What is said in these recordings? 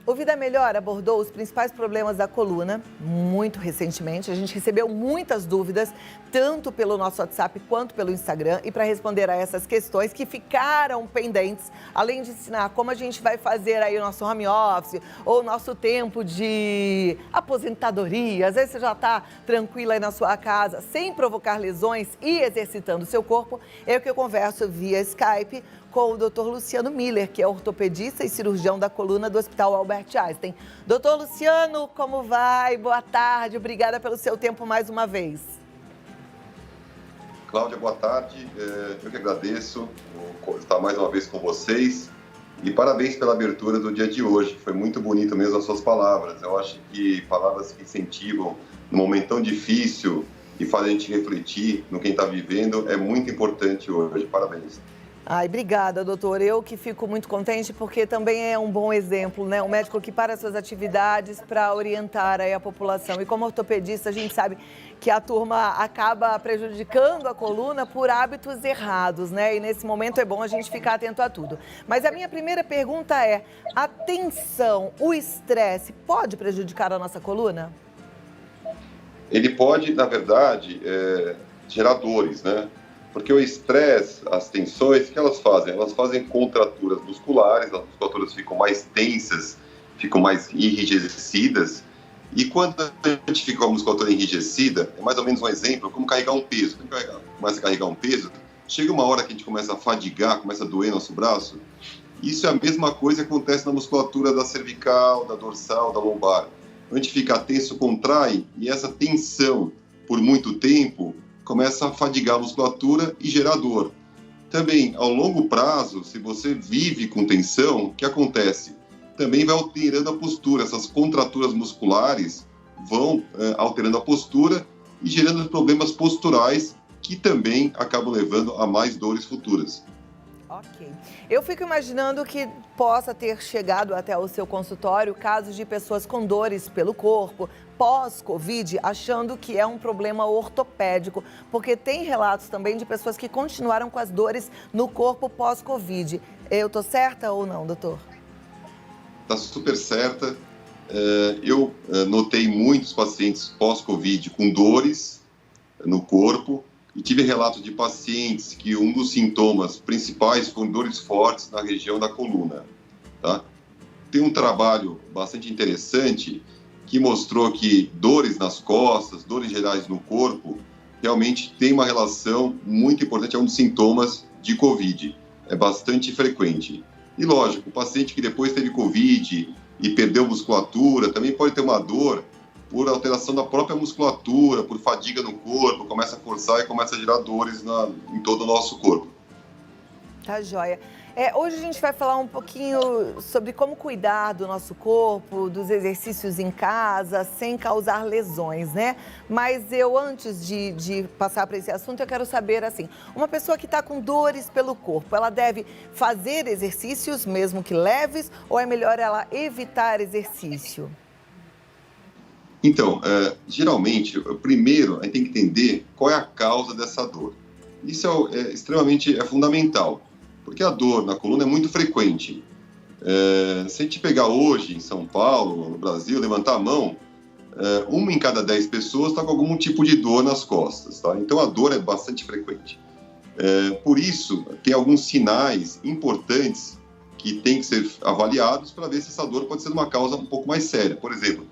O Vida Melhor abordou os principais problemas da coluna muito recentemente. A gente recebeu muitas dúvidas, tanto pelo nosso WhatsApp quanto pelo Instagram. E para responder a essas questões que ficaram pendentes, além de ensinar como a gente vai fazer aí o nosso home office ou o nosso tempo de aposentadoria, às vezes você já está tranquila aí na sua casa, sem provocar lesões e exercitando o seu corpo, é o que eu converso via Skype com o Dr. Luciano Miller, que é ortopedista e cirurgião da coluna do Hospital Albert Einstein. Doutor Luciano, como vai? Boa tarde, obrigada pelo seu tempo mais uma vez. Cláudia, boa tarde. Eu que agradeço por estar mais uma vez com vocês e parabéns pela abertura do dia de hoje. Foi muito bonito mesmo as suas palavras. Eu acho que palavras que incentivam num momento tão difícil e fazem a gente refletir no quem está vivendo é muito importante hoje. Parabéns. Ai, obrigada, doutor. Eu que fico muito contente porque também é um bom exemplo, né? Um médico que para suas atividades para orientar aí a população. E como ortopedista, a gente sabe que a turma acaba prejudicando a coluna por hábitos errados, né? E nesse momento é bom a gente ficar atento a tudo. Mas a minha primeira pergunta é, a tensão, o estresse pode prejudicar a nossa coluna? Ele pode, na verdade, gerar dores, né? Porque o estresse, as tensões, o que elas fazem? Elas fazem contraturas musculares, as musculaturas ficam mais tensas, ficam mais enrijecidas. E quando a gente fica com a musculatura enrijecida, é mais ou menos um exemplo, como carregar um peso. Quando começa a carregar um peso, chega uma hora que a gente começa a fadigar, começa a doer nosso braço. Isso é a mesma coisa que acontece na musculatura da cervical, da dorsal, da lombar. A gente fica tenso, contrai, e essa tensão por muito tempo começa a fadigar a musculatura e gerar dor. Também, ao longo prazo, se você vive com tensão, o que acontece? Também vai alterando a postura. Essas contraturas musculares vão alterando a postura e gerando problemas posturais que também acabam levando a mais dores futuras. Ok. Eu fico imaginando que possa ter chegado até o seu consultório casos de pessoas com dores pelo corpo, pós-Covid, achando que é um problema ortopédico, porque tem relatos também de pessoas que continuaram com as dores no corpo pós-Covid. Eu tô certa ou não, doutor? Está super certa. Eu notei muitos pacientes pós-Covid com dores no corpo e tive relatos de pacientes que um dos sintomas principais foram dores fortes na região da coluna. Tá? Tem um trabalho bastante interessante que mostrou que dores nas costas, dores gerais no corpo, realmente tem uma relação muito importante, é um dos sintomas de Covid. É bastante frequente. E lógico, o paciente que depois teve Covid e perdeu musculatura, também pode ter uma dor por alteração da própria musculatura, por fadiga no corpo, começa a forçar e começa a gerar dores em todo o nosso corpo. Tá joia. Hoje a gente vai falar um pouquinho sobre como cuidar do nosso corpo, dos exercícios em casa, sem causar lesões, né? Mas eu, antes de passar para esse assunto, eu quero saber, assim, uma pessoa que está com dores pelo corpo, ela deve fazer exercícios, mesmo que leves, ou é melhor ela evitar exercício? Então, geralmente, primeiro, a gente tem que entender qual é a causa dessa dor. Isso é extremamente fundamental, porque a dor na coluna é muito frequente. Se a gente pegar hoje em São Paulo, no Brasil, levantar a mão, uma em cada 10 pessoas está com algum tipo de dor nas costas, tá? Então a dor é bastante frequente. Por isso, tem alguns sinais importantes que têm que ser avaliados para ver se essa dor pode ser uma causa um pouco mais séria. Por exemplo,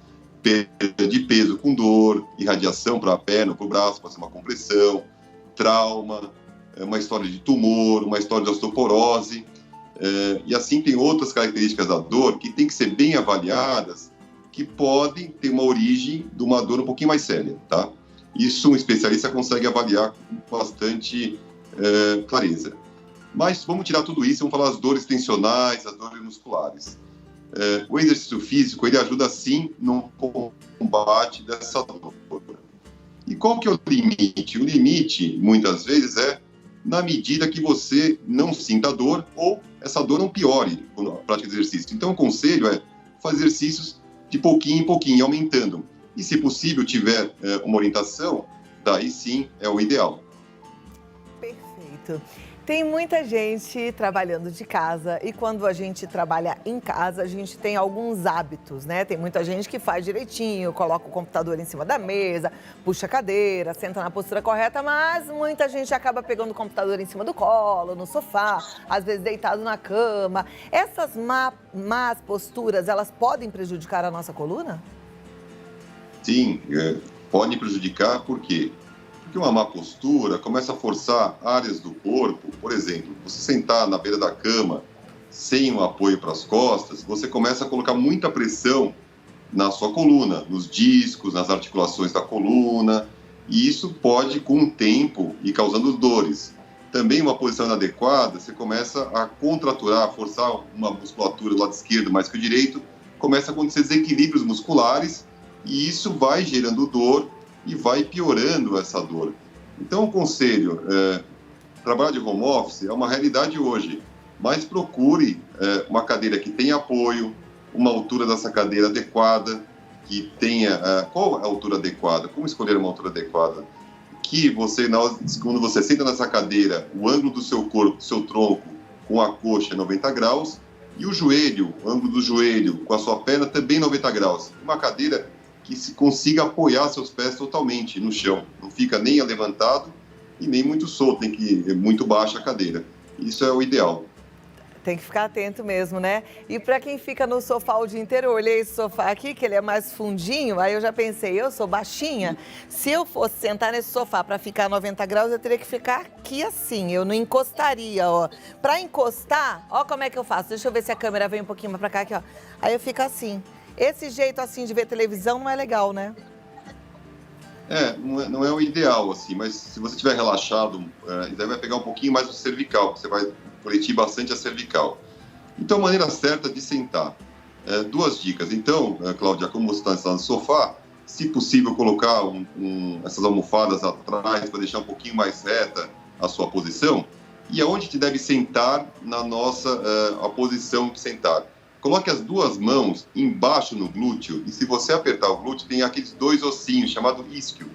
perda de peso com dor, irradiação para a perna, para o braço, pode ser uma compressão, trauma, uma história de tumor, uma história de osteoporose, e assim tem outras características da dor que tem que ser bem avaliadas, que podem ter uma origem de uma dor um pouquinho mais séria, tá? Isso um especialista consegue avaliar com bastante clareza. Mas vamos tirar tudo isso e vamos falar das dores tensionais, as dores musculares. O exercício físico, ele ajuda sim no combate dessa dor. E qual que é o limite? O limite, muitas vezes, é na medida que você não sinta dor ou essa dor não piore com a prática de exercício. Então, o conselho é fazer exercícios de pouquinho em pouquinho, aumentando. E, se possível, tiver uma orientação, daí sim é o ideal. Perfeito. Tem muita gente trabalhando de casa e quando a gente trabalha em casa, a gente tem alguns hábitos, né? Tem muita gente que faz direitinho, coloca o computador em cima da mesa, puxa a cadeira, senta na postura correta, mas muita gente acaba pegando o computador em cima do colo, no sofá, às vezes deitado na cama. Essas más posturas, elas podem prejudicar a nossa coluna? Sim, pode prejudicar, por quê? Porque uma má postura começa a forçar áreas do corpo. Por exemplo, você sentar na beira da cama sem um apoio para as costas, você começa a colocar muita pressão na sua coluna, nos discos, nas articulações da coluna, e isso pode, com o tempo, ir causando dores. Também uma posição inadequada, você começa a contraturar, a forçar uma musculatura do lado esquerdo mais que o direito, começa a acontecer desequilíbrios musculares, e isso vai gerando dor e vai piorando essa dor. Então, o conselho, trabalhar de home office é uma realidade hoje, mas procure uma cadeira que tenha apoio, uma altura dessa cadeira adequada, que tenha... qual é a altura adequada? Como escolher uma altura adequada? Que você, quando você senta nessa cadeira, o ângulo do seu corpo, do seu tronco, com a coxa é 90 graus, e o joelho, o ângulo do joelho com a sua perna também 90 graus. Uma cadeira que se consiga apoiar seus pés totalmente no chão. Não fica nem levantado e nem muito solto, tem que ir muito baixa a cadeira. Isso é o ideal. Tem que ficar atento mesmo, né? E para quem fica no sofá o dia inteiro, eu olhei esse sofá aqui, que ele é mais fundinho, aí eu já pensei, eu sou baixinha, se eu fosse sentar nesse sofá para ficar 90 graus, eu teria que ficar aqui assim, eu não encostaria, ó. Para encostar, ó como é que eu faço, deixa eu ver se a câmera vem um pouquinho mais para cá, aqui, ó. Aí eu fico assim. Esse jeito assim de ver televisão não é legal, né? Não é o ideal, assim, mas se você estiver relaxado, daí vai pegar um pouquinho mais o cervical, você vai coletir bastante a cervical. Então, a maneira certa de sentar. Duas dicas. Então, Cláudia, como você está no sofá, se possível, colocar essas almofadas atrás para deixar um pouquinho mais reta a sua posição. E aonde te deve sentar na a posição de sentar. Coloque as duas mãos embaixo no glúteo e se você apertar o glúteo, tem aqueles dois ossinhos, chamado isquio.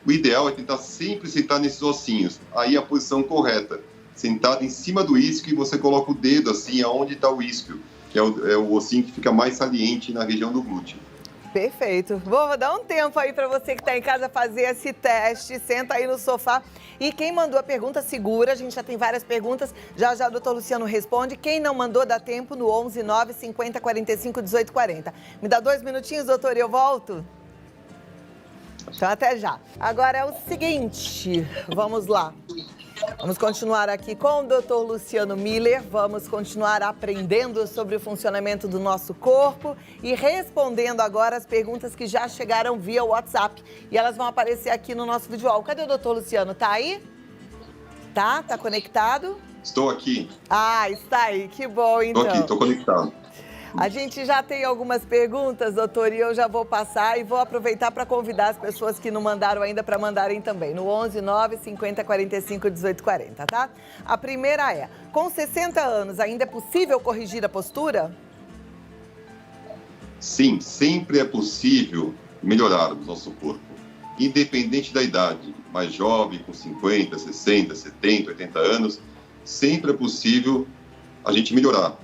O ideal é tentar sempre sentar nesses ossinhos. Aí a posição correta. Sentado em cima do isquio e você coloca o dedo assim, aonde está o isquio, que é o ossinho que fica mais saliente na região do glúteo. Perfeito. Vou dar um tempo aí para você que está em casa fazer esse teste. Senta aí no sofá. E quem mandou a pergunta, segura. A gente já tem várias perguntas. Já o doutor Luciano responde. Quem não mandou, dá tempo no 11 9 50 45 18 40. Me dá 2 minutinhos, doutor, e eu volto? Então, até já. Agora é o seguinte, vamos lá. Vamos continuar aqui com o Dr. Luciano Miller, vamos continuar aprendendo sobre o funcionamento do nosso corpo e respondendo agora as perguntas que já chegaram via WhatsApp. E elas vão aparecer aqui no nosso vídeo. Cadê o Dr. Luciano? Tá aí? Tá? Tá conectado? Estou aqui. Ah, está aí. Que bom, então. Estou aqui, estou conectado. A gente já tem algumas perguntas, doutor, e eu já vou passar e vou aproveitar para convidar as pessoas que não mandaram ainda para mandarem também, no 11 9 50 45 18 40, tá? A primeira é, com 60 anos, ainda é possível corrigir a postura? Sim, sempre é possível melhorarmos nosso corpo, independente da idade, mais jovem, com 50, 60, 70, 80 anos, sempre é possível a gente melhorar.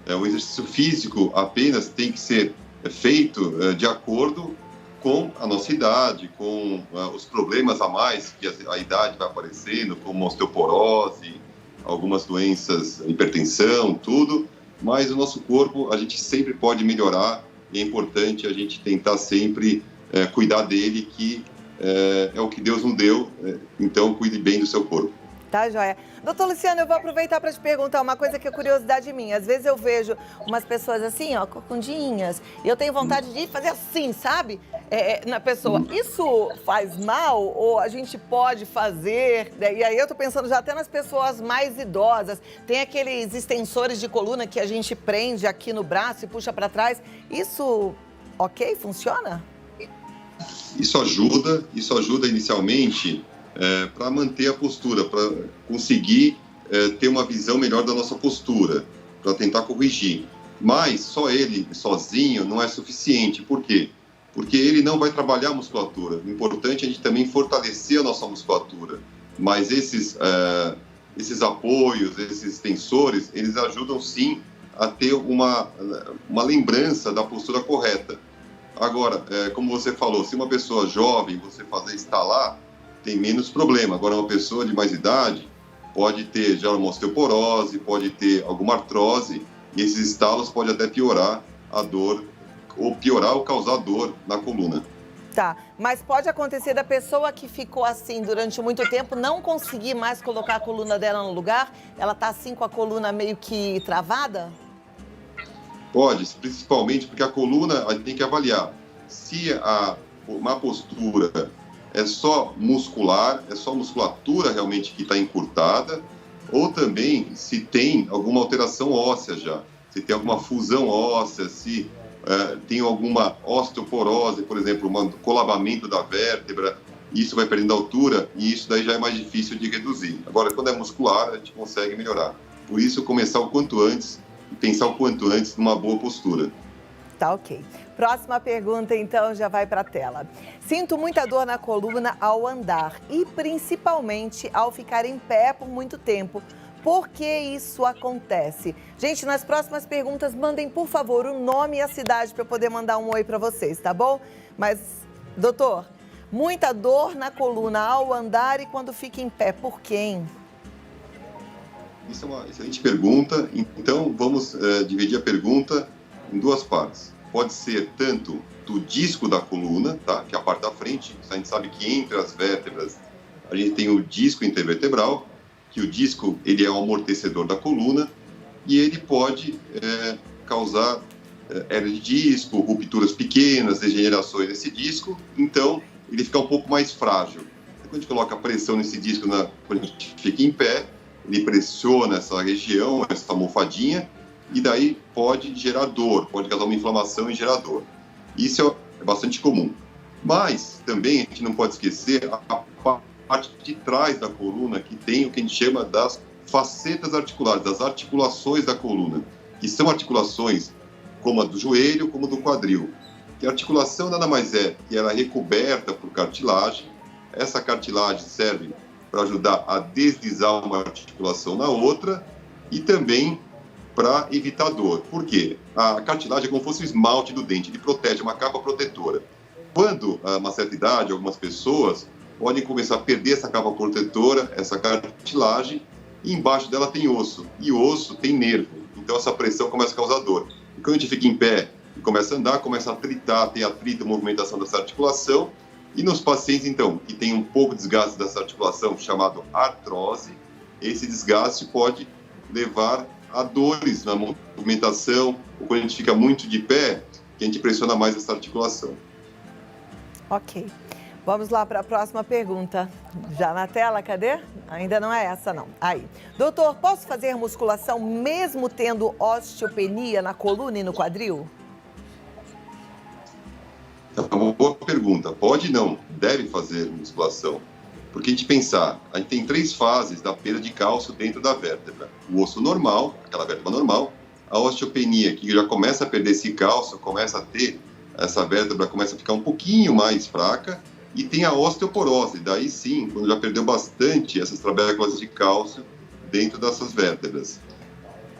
O exercício físico apenas tem que ser feito de acordo com a nossa idade, com os problemas a mais que a idade vai aparecendo, como osteoporose, algumas doenças, hipertensão, tudo. Mas o nosso corpo, a gente sempre pode melhorar e é importante a gente tentar sempre cuidar dele, que é o que Deus nos deu, então cuide bem do seu corpo. Tá, joia. Doutor Luciano, eu vou aproveitar para te perguntar uma coisa que é curiosidade minha. Às vezes eu vejo umas pessoas assim, ó, corcundinhas, e eu tenho vontade de fazer assim, sabe? Na pessoa. Isso faz mal ou a gente pode fazer? E aí eu tô pensando já até nas pessoas mais idosas. Tem aqueles extensores de coluna que a gente prende aqui no braço e puxa para trás. Isso, ok? Funciona? Isso ajuda inicialmente para manter a postura, para conseguir ter uma visão melhor da nossa postura, para tentar corrigir. Mas só ele, sozinho, não é suficiente. Por quê? Porque ele não vai trabalhar a musculatura. O importante é a gente também fortalecer a nossa musculatura. Mas esses apoios, esses tensores, eles ajudam sim a ter uma lembrança da postura correta. Agora, como você falou, se uma pessoa jovem você fazer instalar, tem menos problema. Agora, uma pessoa de mais idade pode ter já uma osteoporose, pode ter alguma artrose, e esses estalos podem até piorar a dor, ou piorar ou causar dor na coluna. Tá, mas pode acontecer da pessoa que ficou assim durante muito tempo não conseguir mais colocar a coluna dela no lugar? Ela tá assim com a coluna meio que travada? Pode, principalmente porque a coluna a gente tem que avaliar se a má postura é só muscular, é só musculatura realmente que está encurtada, ou também se tem alguma alteração óssea já, se tem alguma fusão óssea, se tem alguma osteoporose, por exemplo, um colabamento da vértebra, isso vai perdendo altura e isso daí já é mais difícil de reduzir. Agora, quando é muscular, a gente consegue melhorar. Por isso, começar o quanto antes e pensar o quanto antes numa boa postura. Tá, ok. Próxima pergunta, então, já vai para a tela. Sinto muita dor na coluna ao andar e principalmente ao ficar em pé por muito tempo. Por que isso acontece? Gente, nas próximas perguntas, mandem, por favor, o nome e a cidade para eu poder mandar um oi para vocês, tá bom? Mas, doutor, muita dor na coluna ao andar e quando fica em pé, por quem? Isso é uma excelente pergunta. Então, vamos dividir a pergunta em duas partes. Pode ser tanto do disco da coluna, tá? Que é a parte da frente. A gente sabe que entre as vértebras a gente tem o disco intervertebral, que o disco ele é o amortecedor da coluna e ele pode causar hernia de disco, rupturas pequenas, degenerações nesse disco. Então, ele fica um pouco mais frágil. Quando a gente coloca pressão nesse disco, quando a gente fica em pé, ele pressiona essa região, essa almofadinha, e daí pode gerar dor, pode causar uma inflamação e gerar dor. Isso é bastante comum. Mas também a gente não pode esquecer a parte de trás da coluna, que tem o que a gente chama das facetas articulares, das articulações da coluna, que são articulações como a do joelho, como do quadril. E a articulação nada mais é que ela é recoberta por cartilagem. Essa cartilagem serve para ajudar a deslizar uma articulação na outra e também para evitar dor. Por quê? A cartilagem é como se fosse o esmalte do dente, ele protege, uma capa protetora. Quando, a uma certa idade, algumas pessoas podem começar a perder essa capa protetora, essa cartilagem, e embaixo dela tem osso, e o osso tem nervo. Então essa pressão começa a causar dor. E quando a gente fica em pé e começa a andar, começa a atritar, tem atrito, movimentação dessa articulação. E nos pacientes, então, que tem um pouco de desgaste dessa articulação, chamado artrose, esse desgaste pode levar a dores na movimentação, ou quando a gente fica muito de pé, que a gente pressiona mais essa articulação. Ok. Vamos lá para a próxima pergunta. Já na tela, cadê? Ainda não é essa, não. Aí. Doutor, posso fazer musculação mesmo tendo osteopenia na coluna e no quadril? É uma boa pergunta. Pode não, deve fazer musculação. Porque a gente pensar, a gente tem 3 fases da perda de cálcio dentro da vértebra. O osso normal, aquela vértebra normal, a osteopenia, que já começa a perder esse cálcio, começa a ter, essa vértebra começa a ficar um pouquinho mais fraca, e tem a osteoporose, daí sim, quando já perdeu bastante essas trabéculas de cálcio dentro dessas vértebras.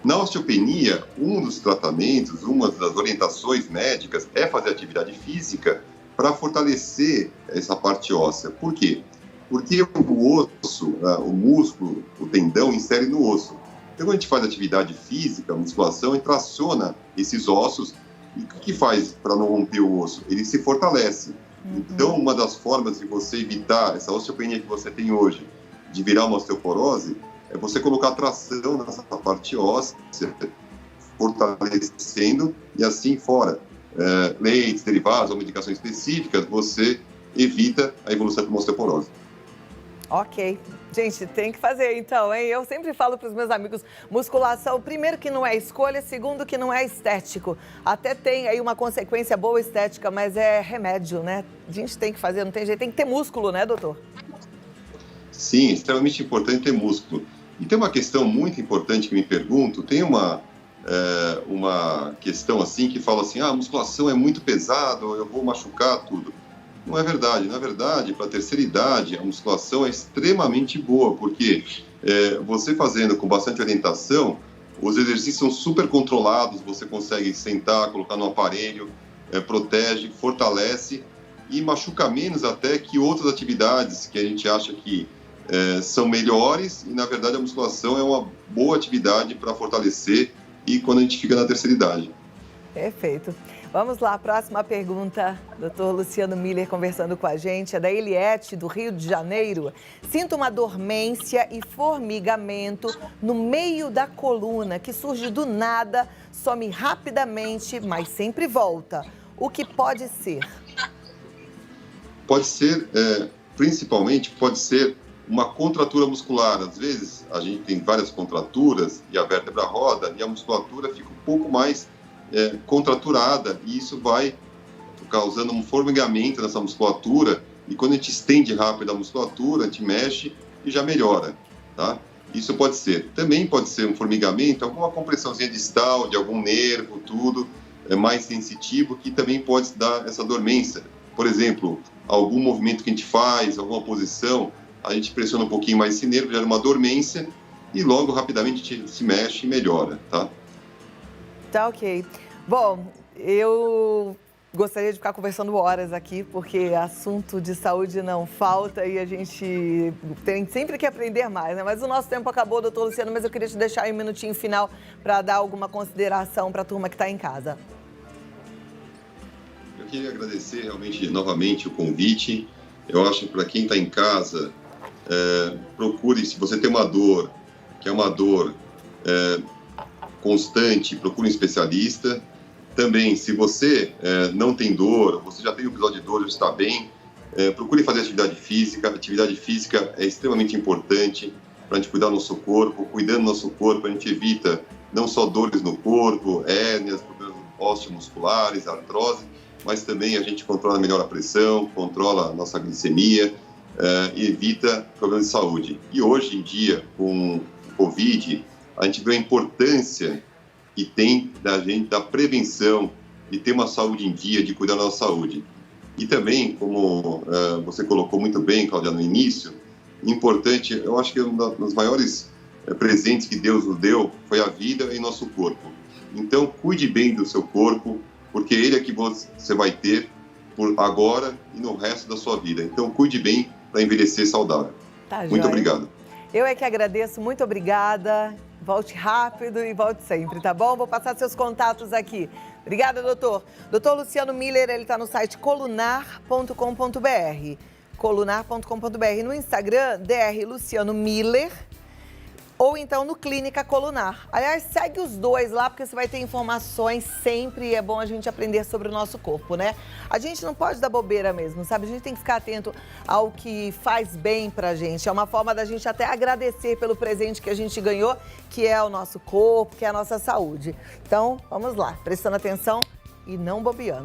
Na osteopenia, um dos tratamentos, uma das orientações médicas é fazer atividade física para fortalecer essa parte óssea. Por quê? Porque o osso, o músculo, o tendão insere no osso. Então, quando a gente faz atividade física, musculação, a gente traciona esses ossos. E o que faz para não romper o osso? Ele se fortalece. Então, uma das formas de você evitar essa osteopenia que você tem hoje, de virar uma osteoporose, é você colocar tração nessa parte óssea, fortalecendo, e assim fora leites, derivados ou medicações específicas, você evita a evolução de uma osteoporose. Ok. Gente, tem que fazer então, hein? Eu sempre falo para os meus amigos, musculação, primeiro que não é escolha, segundo que não é estético. Até tem aí uma consequência boa estética, mas é remédio, né? A gente tem que fazer, não tem jeito, tem que ter músculo, né, doutor? Sim, é extremamente importante ter músculo. E tem uma questão muito importante que me pergunto, tem uma questão assim que fala assim, a musculação é muito pesado, eu vou machucar tudo. Não é verdade. Na verdade, para a terceira idade, a musculação é extremamente boa, porque você fazendo com bastante orientação, os exercícios são super controlados, você consegue sentar, colocar no aparelho, protege, fortalece e machuca menos até que outras atividades que a gente acha que são melhores e, na verdade, a musculação é uma boa atividade para fortalecer e quando a gente fica na terceira idade. Perfeito. Vamos lá, próxima pergunta. Dr. Luciano Miller conversando com a gente, é da Eliette, do Rio de Janeiro. Sinto uma dormência e formigamento no meio da coluna, que surge do nada, some rapidamente, mas sempre volta. O que pode ser? Pode ser, principalmente, pode ser uma contratura muscular. Às vezes, a gente tem várias contraturas e a vértebra roda e a musculatura fica um pouco mais contraturada e isso vai causando um formigamento nessa musculatura e quando a gente estende rápido a musculatura, a gente mexe e já melhora, tá? Isso pode ser. Também pode ser um formigamento, alguma compressãozinha distal de algum nervo, tudo mais sensitivo que também pode dar essa dormência. Por exemplo, algum movimento que a gente faz, alguma posição, a gente pressiona um pouquinho mais esse nervo, gera uma dormência e logo rapidamente a gente se mexe e melhora, tá? Tá ok. Bom, eu gostaria de ficar conversando horas aqui, porque assunto de saúde não falta e a gente tem sempre que aprender mais, né? Mas o nosso tempo acabou, doutor Luciano, mas eu queria te deixar aí um minutinho final para dar alguma consideração para a turma que está em casa. Eu queria agradecer realmente novamente o convite. Eu acho que para quem está em casa, procure, se você tem uma dor, que é uma dor constante, procure um especialista. Também, se você não tem dor, você já tem um episódio de dor, já está bem, procure fazer atividade física. Atividade física é extremamente importante para a gente cuidar do nosso corpo. Cuidando do nosso corpo, a gente evita não só dores no corpo, hérnias, problemas osteomusculares, artrose, mas também a gente controla melhor a pressão, controla a nossa glicemia e evita problemas de saúde. E hoje em dia, com o Covid, a gente vê a importância que tem da gente, da prevenção, de ter uma saúde em dia, de cuidar da nossa saúde. E também, como você colocou muito bem, Cláudia, no início, importante, eu acho que um dos maiores presentes que Deus nos deu foi a vida em nosso corpo. Então, cuide bem do seu corpo, porque ele é que você vai ter por agora e no resto da sua vida. Então, cuide bem para envelhecer saudável. Tá, muito joia. obrigado. Eu é que agradeço, muito obrigada. Volte rápido e volte sempre, tá bom? Vou passar seus contatos aqui. Obrigada, doutor. Doutor Luciano Miller, ele está no site colunar.com.br. Colunar.com.br. No Instagram, Dr. Luciano Miller. Ou então no Clínica Colunar. Aliás, segue os dois lá, porque você vai ter informações sempre e é bom a gente aprender sobre o nosso corpo, né? A gente não pode dar bobeira mesmo, sabe? A gente tem que ficar atento ao que faz bem pra gente. É uma forma da gente até agradecer pelo presente que a gente ganhou, que é o nosso corpo, que é a nossa saúde. Então, vamos lá, prestando atenção e não bobeando.